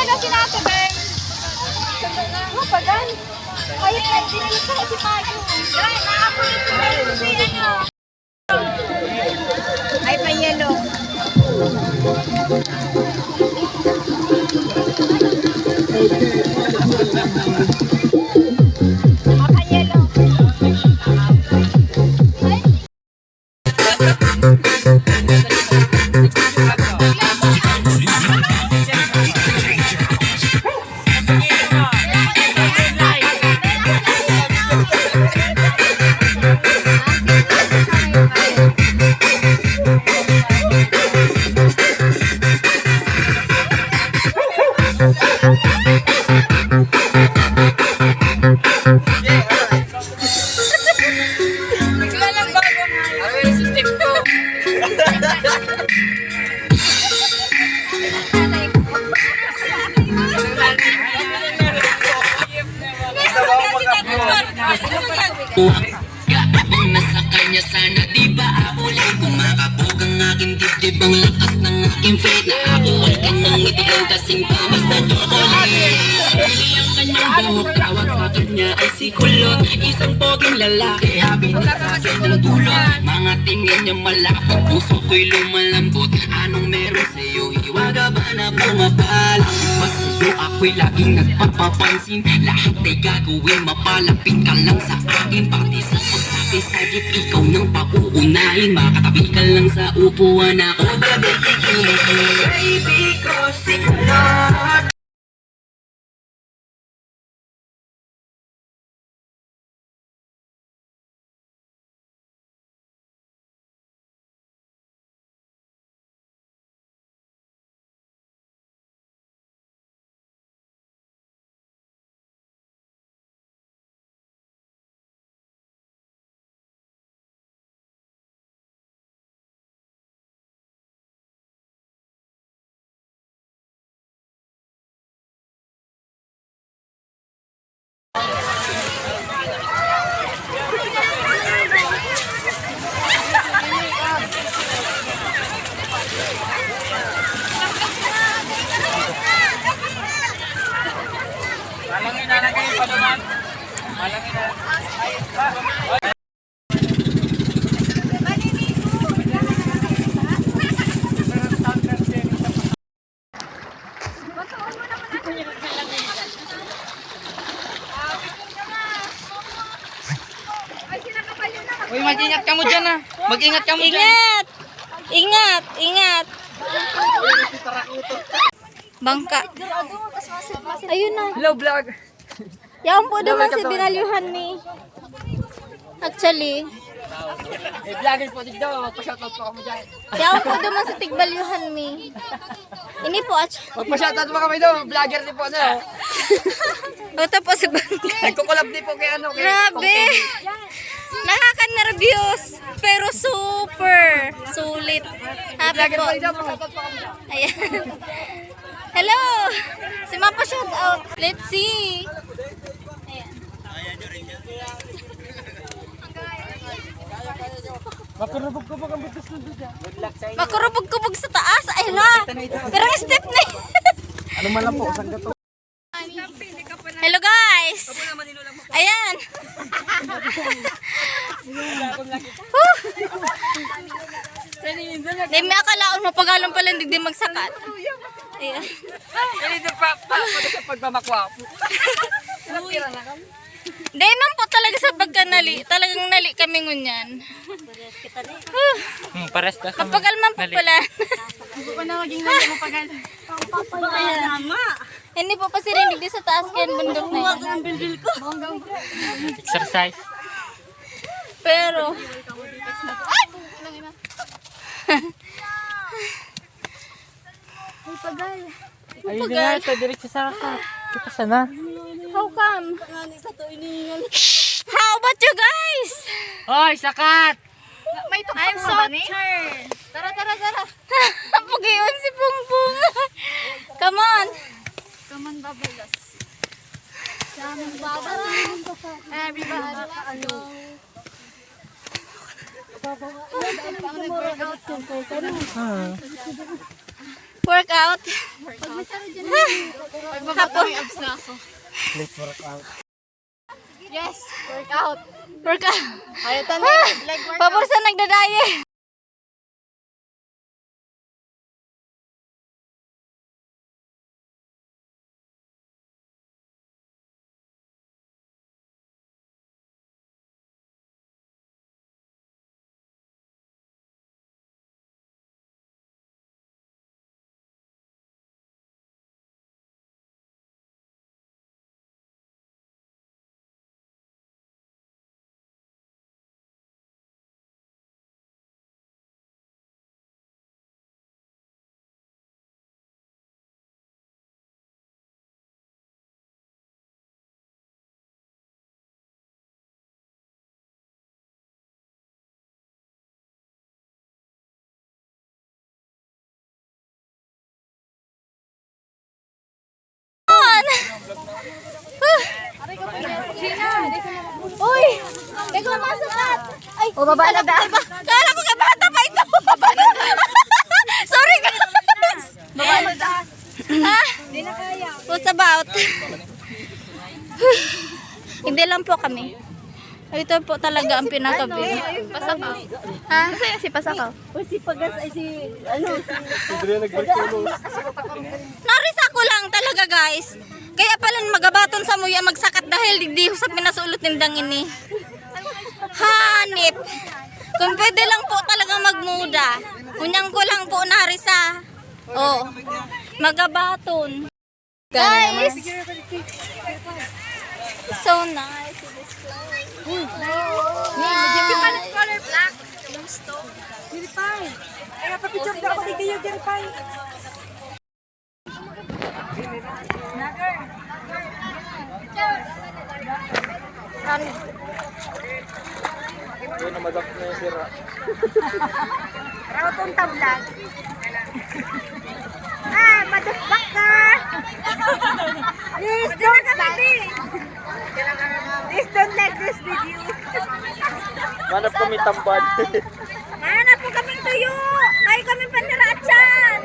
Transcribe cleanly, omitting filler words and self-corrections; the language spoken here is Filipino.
Kasi natin, Ben. Ano pa gan? Ay, dinilit ko si Payo. Ay, nakakulit ko si ano. Ay, pa yellow. Pa yellow. Kung nasa kanya sana di ba ako lang kumakabog ang aking dibdib ang lakas ng aking faith na ako ay kanyang itigaw kasing bawas na chocolate. Huli ang kanyang buhok, tawag sa kanya ay si Kulot, isang poging lalaki, habi na sa akin ng dulot. Mga tingin niya malapot, puso ko'y lumalambot. Anong meron sa'yo, hiwaga ba na pumapal? Masa'yo ako'y laging nagpapapansin, lahat ay gagawin, mapalapit ka lang sa akin. Pati sa pagsakit-sagip, ikaw nang pauunahin, makatabi ka lang sa upuan ako. Baby ko si Kulot. Malangin na kayo pa naman. Malangin na. Uy, mag-ingat ka mo dyan ah. Mag-ingat ka mo dyan. Ingat! Ingat! Ingat! Bangka. Ayun na. Hello vlog. Yan po naman si binalyuhan ni. Actually. Eh, vlogger po dito. Magpa-shoutout po kami dyan. Yan po naman si tigbalyuhan mi. Ini po at. Magpa-shoutout po kami doon. Vlogger din po ano. Ito po si Bangka. Nagkukulab din po kay ano. Kay Grabe! Nakaka-nervyos. Pero super. Sulit. Happy Vlogger po. po dito. Magpa-shoutout po kami dyan. Ayan. Hello! Si Mapa shout out. Let's see. Ayan. Makurubog-kubog ang butos ng dyan. Good luck sa inyo. Makurubog-kubog sa taas. Ay la. Pero step na. Ano man lang po. Saan ka to? Hello guys. Ayan. Di may akalaon mapagalang pala hindi di magsakat. Ayan. Ganito pa sa pagmamakwapo. Dahil man po talaga sa pagkanali. Talagang nali kami ngunyan. Pares ka. Mapagal man po pala. Hindi ko na maging nali mapagal. Hindi po pa sirinig di sa taas kaya bundok na yan. Exercise. Pero, Ayun nga ito. Diretso sa akin. Kita sana. how come? How about you guys? Hoy, sakat! I'm so tired. Tara, tara, tara. Pugiyon si Pungbong. Come on. Come on, babalas. Come on, babalas. Everybody. Workout. Hapon. Yes, workout. Workout. Ayaw tani, leg workout. Pabor sa nagdadaye. Uy! Teka, masakat! Ay, baba na ba? Kala ko kay bata pa ito! Baba na! Sorry guys! Baba na da! Ha? Hindi na kaya. What's about? Hindi lang po kami. Ito po talaga ang pinaka-view. Pasakaw. Ha? Kasi si Pasakaw. Narisa ko lang talaga guys. Kaya pala magabaton sa muya magsakat dahil di sa pinasulot nindang ini. Hanip. Kung pwede lang po talagang magmuda. Kunyang ko lang po narisa. Oh. Magabaton. Guys. So nice. Color black. Yun, namadak na yung sira. Rautong tablag. Motherfucker! Please don't like Please don't like this video. Manap kami tambad. Hanap po kaming tuyo. May kaming paniraatsan.